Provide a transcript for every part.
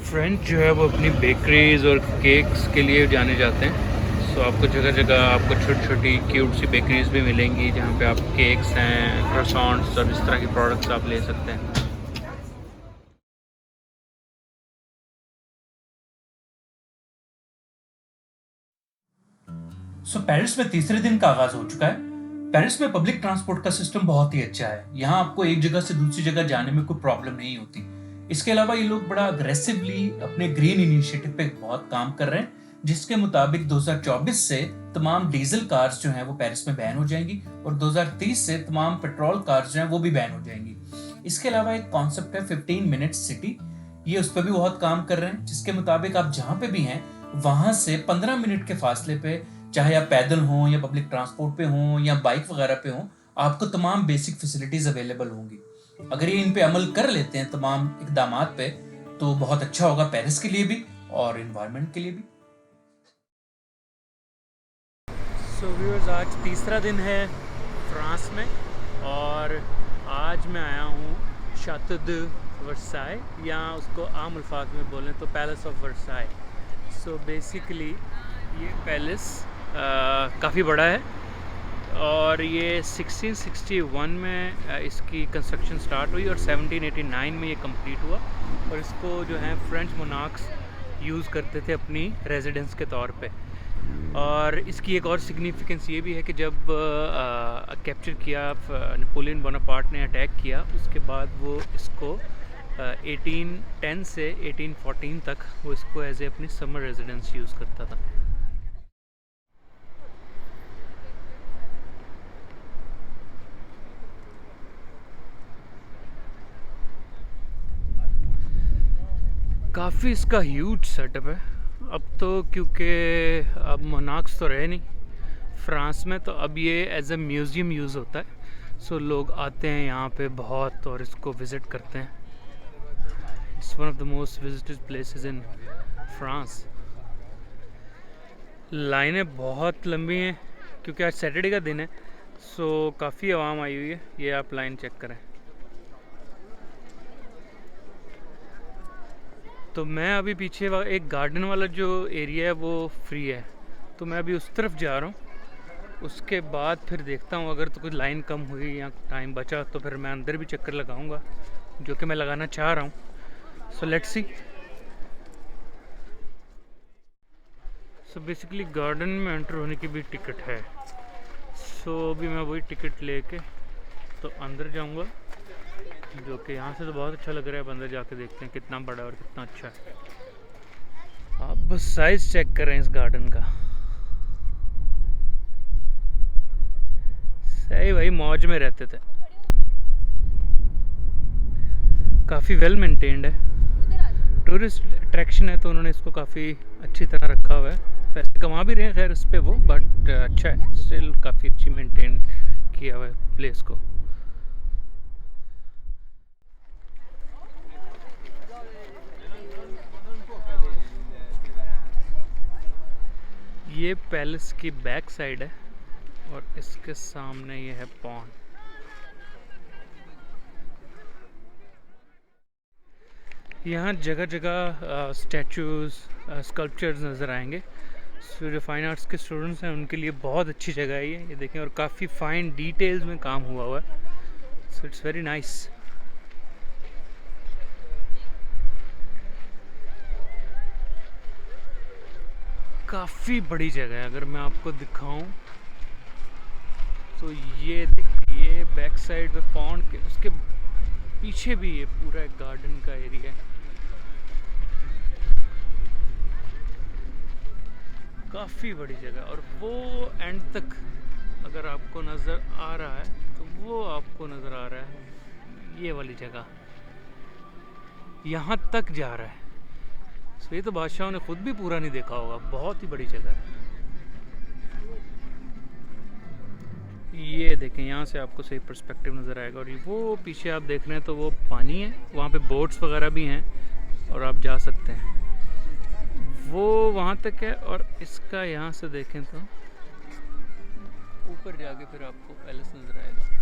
French जो है वो अपनी बेकरीज और केक्स के लिए जाने जाते हैं। सो आपको जगह जगह आपको छोटी छोटी क्यूट सी बेकरीज भी मिलेंगी जहाँ पे आप केक्स हैं, क्रोसॉन्ट्स और इस तरह के प्रोडक्ट्स आप ले सकते हैं। पेरिस में तीसरे दिन का आगाज हो चुका है। पेरिस में पब्लिक ट्रांसपोर्ट का सिस्टम बहुत ही अच्छा है। यहाँ आपको एक जगह से दूसरी जगह जाने में कोई प्रॉब्लम नहीं होती। इसके अलावा ये लोग बड़ा अग्रेसिवली अपने ग्रीन इनिशिएटिव पे बहुत काम कर रहे हैं, जिसके मुताबिक 2024 से तमाम डीजल कार्स जो हैं वो पेरिस में बैन हो जाएंगी और 2030 से तमाम पेट्रोल कार्स जो हैं वो भी बैन हो जाएंगी। इसके अलावा एक कॉन्सेप्ट है 15 मिनट सिटी, ये उस पर भी बहुत काम कर रहे हैं, जिसके मुताबिक आप जहां पे भी हैं वहां से 15 मिनट के फासले पे, चाहे आप पैदल हों या पब्लिक ट्रांसपोर्ट पे हों या बाइक वगैरह पे हों, आपको तमाम बेसिक फैसिलिटीज अवेलेबल होंगी। अगर ये इन पे अमल कर लेते हैं तमाम इकदामात पे, तो बहुत अच्छा होगा पेरिस के लिए भी और इन्वायरमेंट के लिए भी। सो व्यूअर्स, आज तीसरा दिन है फ्रांस में और आज मैं आया हूँ शातो दे वर्साई, या उसको आम अल्फाज में बोलें तो palace of Versailles. So basically ये पैलेस काफ़ी बड़ा है और ये 1661 में इसकी कंस्ट्रक्शन स्टार्ट हुई और 1789 में ये कंप्लीट हुआ। और इसको जो है फ्रेंच मोनार्क्स यूज़ करते थे अपनी रेजिडेंस के तौर पे। और इसकी एक और सिग्निफिकेंस ये भी है कि जब कैप्चर किया नेपोलियन बोनापार्ट ने, अटैक किया, उसके बाद वो इसको 1810 से 1814 तक वो इसको एज ए अपनी समर रेजिडेंस यूज़ करता था। काफ़ी इसका ह्यूज सेटअप है। अब तो क्योंकि अब मोनार्क्स तो रहे नहीं फ्रांस में, तो अब ये एज अ म्यूज़ियम यूज़ होता है। सो लोग आते हैं यहाँ पे बहुत और इसको विज़िट करते हैं। It's one of the most visited places in France. लाइनें बहुत लंबी हैं क्योंकि आज सैटरडे का दिन है। सो काफ़ी आवाम आई हुई है। ये आप लाइन चेक करें। तो मैं अभी पीछे एक गार्डन वाला जो एरिया है वो फ्री है, तो मैं अभी उस तरफ जा रहा हूँ। उसके बाद फिर देखता हूँ, अगर तो कुछ लाइन कम हुई या टाइम बचा तो फिर मैं अंदर भी चक्कर लगाऊंगा, जो कि मैं लगाना चाह रहा हूँ। So let's see. So basically garden में एंटर होने की भी टिकट है। सो अभी मैं वही टिकट लेके तो अंदर जाऊँगा, जो कि यहाँ से तो बहुत अच्छा लग रहा है। अब अंदर जाके देखते हैं कितना बड़ा और कितना अच्छा है। आप बस साइज चेक करें इस गार्डन का। सही भाई, मौज में रहते थे। काफ़ी वेल मेंटेन्ड है, टूरिस्ट अट्रैक्शन है, तो उन्होंने इसको काफ़ी अच्छी तरह रखा हुआ है। पैसे कमा भी रहे हैं खैर इस पे वो, बट अच्छा है, स्टिल काफ़ी अच्छी मेंटेन किया हुआ है प्लेस को। ये पैलेस की बैक साइड है और इसके सामने ये है पॉन्ड। यहाँ जगह जगह स्टैचूज, स्कल्पचर्स नज़र आएंगे। सो जो फाइन आर्ट्स के स्टूडेंट्स हैं उनके लिए बहुत अच्छी जगह है ये देखें, और काफ़ी फाइन डिटेल्स में काम हुआ हुआ है। So it's very nice. काफ़ी बड़ी जगह है। अगर मैं आपको दिखाऊं तो ये देखिए, ये बैक साइड पे पॉन्ड के उसके पीछे भी ये पूरा एक गार्डन का एरिया है। काफ़ी बड़ी जगह, और वो एंड तक अगर आपको नज़र आ रहा है तो वो आपको नज़र आ रहा है ये वाली जगह, यहाँ तक जा रहा है। सो ये तो बादशाहों ने खुद भी पूरा नहीं देखा होगा, बहुत ही बड़ी जगह है। ये देखें, यहाँ से आपको सही पर्सपेक्टिव नज़र आएगा। और वो पीछे आप देख रहे हैं तो वो पानी है, वहाँ पे बोट्स वगैरह भी हैं और आप जा सकते हैं, वो वहाँ तक है। और इसका यहाँ से देखें तो ऊपर जाके फिर आपको पैलेस नज़र आएगा।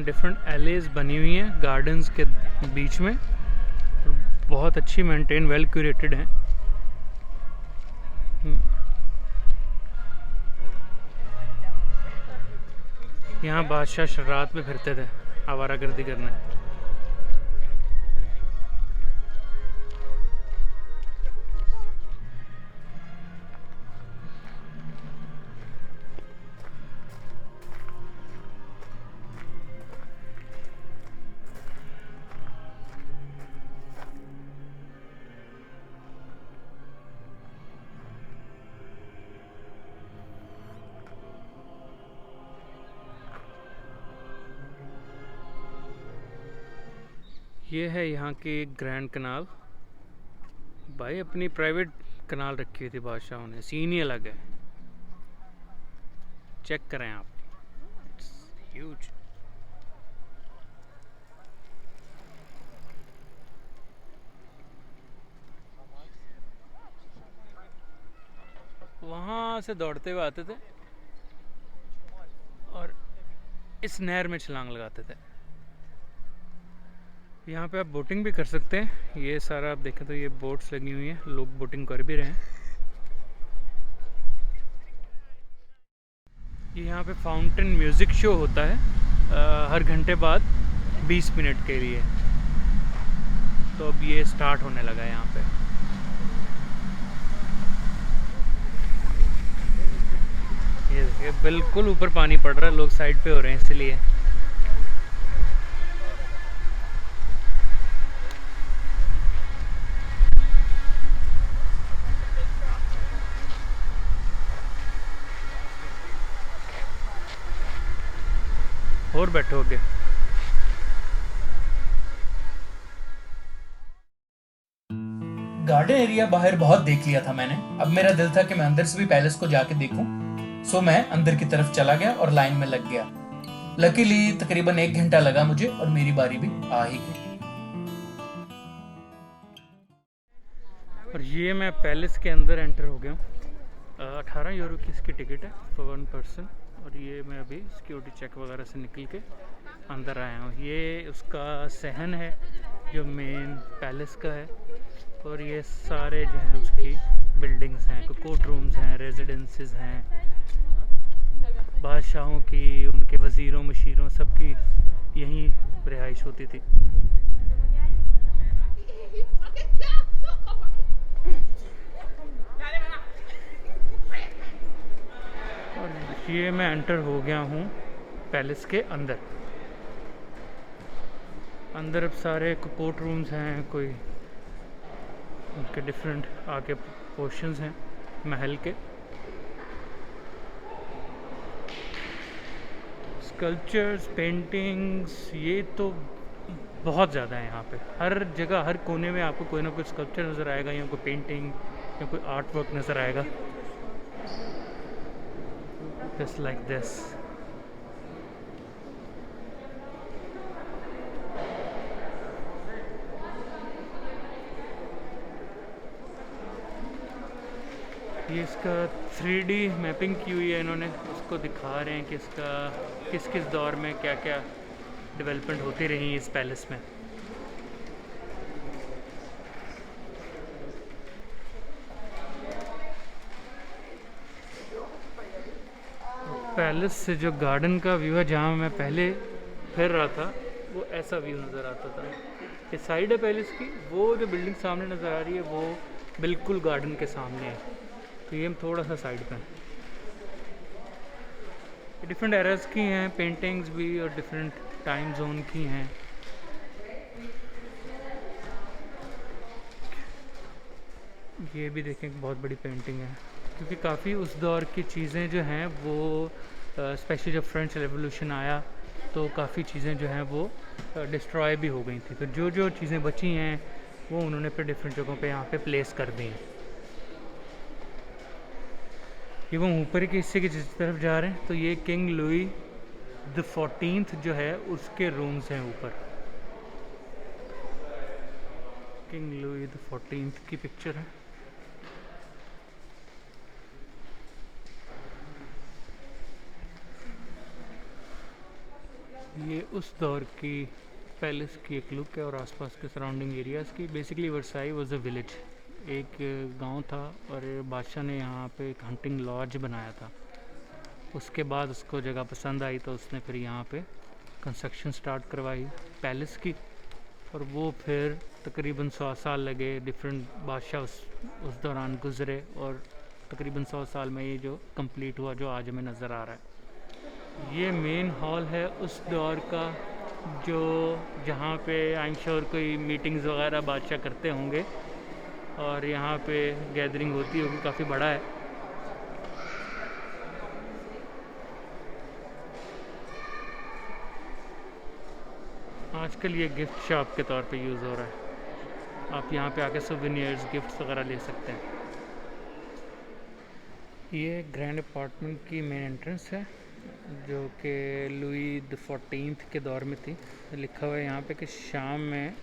डिफरेंट एलेज बनी हुई हैं गार्डन्स के बीच में, बहुत अच्छी मेंटेन, वेल क्यूरेटेड हैं। यहाँ बादशाह रात में फिरते थे आवारागर्दी करने। ये है यहाँ की ग्रैंड कनाल। भाई अपनी प्राइवेट कनाल रखी हुई थी बादशाहों ने, सीन ही अलग है। चेक करें आप, ह्यूज। वहाँ से दौड़ते हुए आते थे और इस नहर में छलांग लगाते थे। यहाँ पे आप बोटिंग भी कर सकते हैं। ये सारा आप देखें तो ये बोट्स लगी हुई हैं, लोग बोटिंग कर भी रहे हैं। ये यहाँ पे फाउंटेन म्यूज़िक शो होता है हर घंटे बाद 20 मिनट के लिए। तो अब ये स्टार्ट होने लगा है यहाँ पे। ये देखिए बिल्कुल ऊपर पानी पड़ रहा है, लोग साइड पे हो रहे हैं इसलिए। और बैठोगे। गार्डन एरिया बाहर बहुत देख लिया था मैंने। अब मेरा दिल था कि मैं अंदर से भी पैलेस को जाके देखूं। सो मैं अंदर की तरफ चला गया और लाइन में लग गया। लकीली तकरीबन 1 घंटा लगा मुझे और मेरी बारी भी आ ही गई। और ये मैं पैलेस के अंदर एंटर हो गया हूँ। 18 यूरो की इसकी टिकट है फॉर 1 पर्सन। और ये मैं अभी सिक्योरिटी चेक वगैरह से निकल के अंदर आया हूँ। ये उसका सहन है जो मेन पैलेस का है। और ये सारे जो हैं उसकी बिल्डिंग्स हैं, कोर्ट रूम्स हैं, रेजिडेंसेस हैं, बादशाहों की, उनके वज़ीरों मशीरों सबकी यहीं रिहाइश होती थी। और ये मैं एंटर हो गया हूँ पैलेस के अंदर। अंदर अब सारे कोर्ट रूम्स हैं, कोई उनके डिफरेंट आगे पोर्शंस हैं महल के। स्कल्पचर्स, पेंटिंग्स, ये तो बहुत ज़्यादा है यहाँ पे। हर जगह, हर कोने में आपको कोई ना कोई स्कल्पचर नज़र आएगा, या कोई पेंटिंग या कोई आर्ट वर्क नज़र आएगा। Just like this. ये इसका 3D मैपिंग की हुई है इन्होंने, उसको दिखा रहे हैं कि इसका किस किस दौर में क्या क्या डेवलपमेंट होती रही इस पैलेस में। पैलेस से जो गार्डन का व्यू है, जहाँ मैं पहले फिर रहा था, वो ऐसा व्यू नज़र आता था। ये साइड है पैलेस की, वो जो बिल्डिंग सामने नज़र आ रही है वो बिल्कुल गार्डन के सामने है। तो ये हम थोड़ा सा साइड पे हैं। डिफरेंट एराज की हैं पेंटिंग्स भी, और डिफरेंट टाइम जोन की हैं। ये भी देखें बहुत बड़ी पेंटिंग है, क्योंकि काफ़ी उस दौर की चीज़ें जो हैं वो स्पेशली जब फ्रेंच रेवोल्यूशन आया तो काफ़ी चीज़ें जो हैं वो डिस्ट्रॉय भी हो गई थी। तो जो जो चीज़ें बची हैं वो उन्होंने फिर डिफरेंट जगहों पे यहाँ पे प्लेस कर दी हैं। ये वो ऊपर के हिस्से की जिस तरफ जा रहे हैं, तो ये किंग लुई द 14th जो है उसके रूम्स हैं ऊपर। किंग लुई द 14th की पिक्चर है। ये उस दौर की पैलेस की एक लुक है और आसपास के सराउंडिंग एरियाज़ की। Basically Versailles was a village, एक गांव था और बादशाह ने यहाँ पे एक हंटिंग लॉज बनाया था। उसके बाद उसको जगह पसंद आई तो उसने फिर यहाँ पे कंस्ट्रक्शन स्टार्ट करवाई पैलेस की, और वो फिर तकरीबन 100 साल लगे, डिफरेंट बादशाह उस दौरान गुज़रे, और तकरीबन 100 साल में ये जो कंप्लीट हुआ जो आज हमें नज़र आ रहा है। ये मेन हॉल है उस दौर का, जो जहाँ पे आई एम श्योर कोई मीटिंग्स वगैरह बादशाह करते होंगे और यहाँ पे गैदरिंग होती होगी, काफ़ी बड़ा है। आजकल ये गिफ्ट शॉप के तौर पे यूज़ हो रहा है, आप यहाँ पे आके सोवेनियर्स गिफ्ट्स वगैरह ले सकते हैं। ये ग्रैंड अपार्टमेंट की मेन एंट्रेंस है जो कि लुई द 14th के दौर में थी। लिखा हुआ है यहाँ पे कि शाम में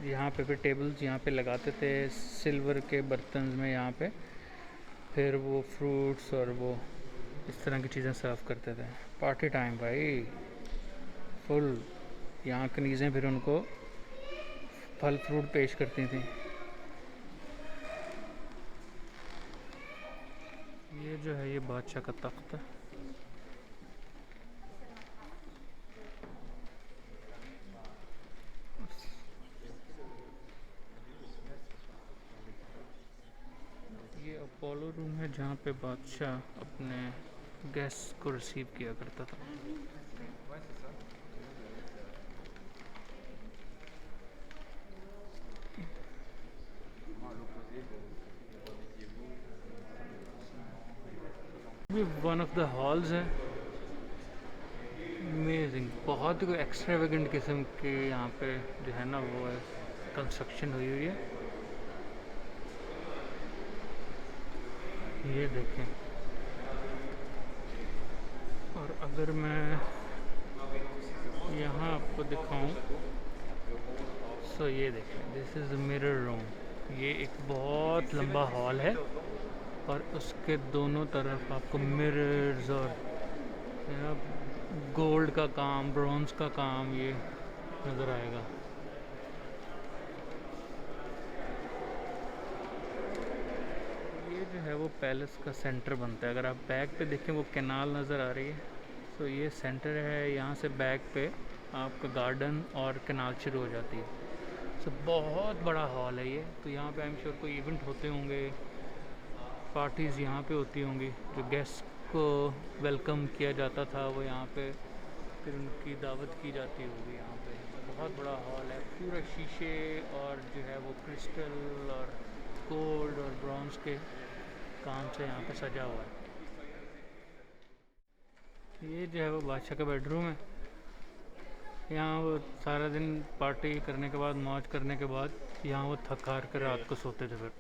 यहाँ पे टेबल्स यहाँ पे लगाते थे सिल्वर के बर्तन में, यहाँ पे फिर वो फ्रूट्स और वो इस तरह की चीज़ें सर्व करते थे। पार्टी टाइम भाई फुल। यहाँ कनीज़ें फिर उनको फल फ्रूट पेश करती थी। ये जो है ये बादशाह का तख्त है। ये अपोलो रूम है जहाँ पे बादशाह अपने गेस्ट को रिसीव किया करता था। भी वन ऑफ द हॉल्स है, अमेजिंग, बहुत ही एक्स्ट्रावेगेंट किस्म के यहाँ पे जो है ना वो है कंस्ट्रक्शन हुई हुई है। ये देखें, और अगर मैं यहाँ आपको दिखाऊं तो ये देखें, दिस इज़ मिरर रूम। ये एक बहुत लंबा हॉल है और उसके दोनों तरफ आपको मिरर्स और गोल्ड का काम, ब्रॉन्ज का काम ये नज़र आएगा। ये जो है वो पैलेस का सेंटर बनता है। अगर आप बैक पे देखें वो कैनाल नज़र आ रही है, तो ये सेंटर है। यहाँ से बैक पे आपका गार्डन और कैनाल शुरू हो जाती है। सो बहुत बड़ा हॉल है ये। तो यहाँ पे आई एम श्योर कोई इवेंट होते होंगे, पार्टीज़ यहाँ पे होती होंगी, जो गेस्ट को वेलकम किया जाता था वो यहाँ पे फिर उनकी दावत की जाती होगी। यहाँ पे बहुत बड़ा हॉल है, पूरा शीशे और जो है वो क्रिस्टल और गोल्ड और ब्रॉन्ज के काम से यहाँ पे सजा हुआ है। ये जो है वो बादशाह का बेडरूम है। यहाँ वो सारा दिन पार्टी करने के बाद, मौज करने के बाद यहाँ वो थक हार कर रात को सोते थे फिर।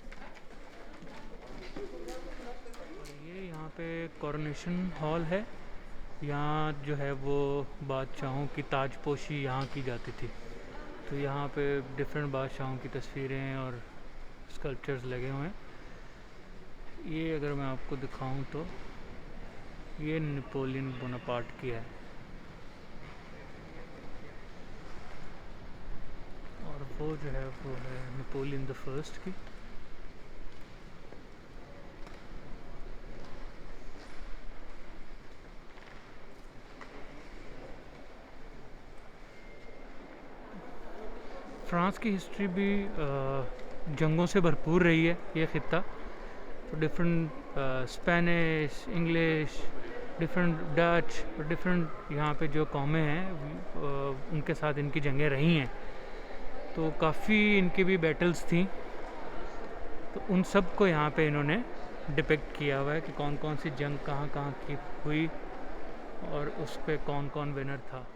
ये यहाँ पे कोरोनेशन हॉल है। यहाँ जो है वो बादशाहों की ताजपोशी यहाँ की जाती थी। तो यहाँ पे डिफरेंट बादशाहों की तस्वीरें और स्कल्पचर्स लगे हुए हैं। ये अगर मैं आपको दिखाऊं तो ये नेपोलियन बोनापार्ट की है, और वो जो है वो है नेपोलियन द फर्स्ट की। फ्रांस की हिस्ट्री भी जंगों से भरपूर रही है ये ख़ित्ता। तो different Spanish, English, different Dutch और डिफरेंट यहाँ पे जो कौमें हैं उनके साथ इनकी जंगें रही हैं। तो काफ़ी इनकी भी बैटल्स थी, तो उन सब को यहाँ पे इन्होंने डिपिक्ट किया हुआ है कि कौन कौन सी जंग कहाँ कहाँ की हुई और उस पर कौन कौन विनर था।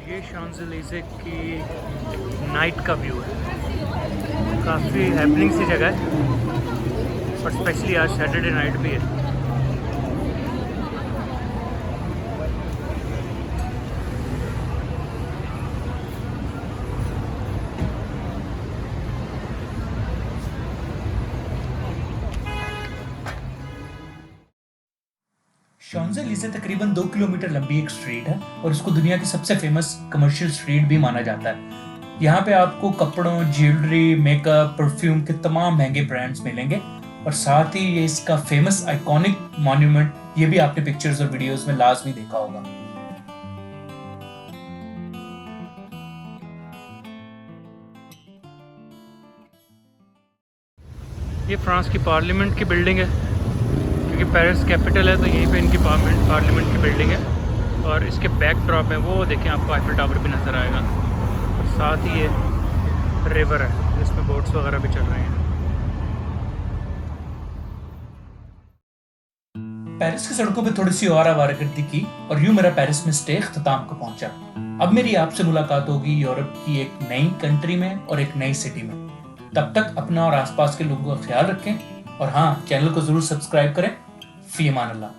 ये शांज़ेलीज़े की नाइट का व्यू है। काफ़ी हैपनिंग सी जगह है और स्पेशली आज सैटरडे नाइट भी है। शॉन्ज़ेलिज़े तकरीबन 2 किलोमीटर लंबी एक स्ट्रीट है और इसको दुनिया की सबसे फेमस कमर्शियल स्ट्रीट भी माना जाता है। यहाँ पे आपको कपड़ों, ज्वेलरी, मेकअप, परफ्यूम के तमाम महंगे ब्रांड्स मिलेंगे और साथ ही ये इसका फेमस आइकॉनिक मॉन्यूमेंट, ये भी आपने पिक्चर्स और वीडियोस में लाजमी देखा होगा। ये फ्रांस की पार्लियामेंट की बिल्डिंग है, क्योंकि पेरिस कैपिटल है तो यहीं पे इनकी पार्लियामेंट की बिल्डिंग है। और इसके बैक ड्रॉप में वो देखें, आपको आईफिल टावर भी नज़र आएगा और साथ ही ये रिवर है जिसमें बोट्स वगैरह भी चल रहे हैं। पेरिस की सड़कों पे थोड़ी सी और आवारागर्दी की और यूं मेरा पेरिस में स्टे इख्तिताम को पहुंचा। अब मेरी आपसे मुलाकात होगी यूरोप की एक नई कंट्री में और एक नई सिटी में। तब तक अपना और आसपास के लोगों का ख्याल रखें और हाँ, चैनल को जरूर सब्सक्राइब करें। फी अमान अल्लाह।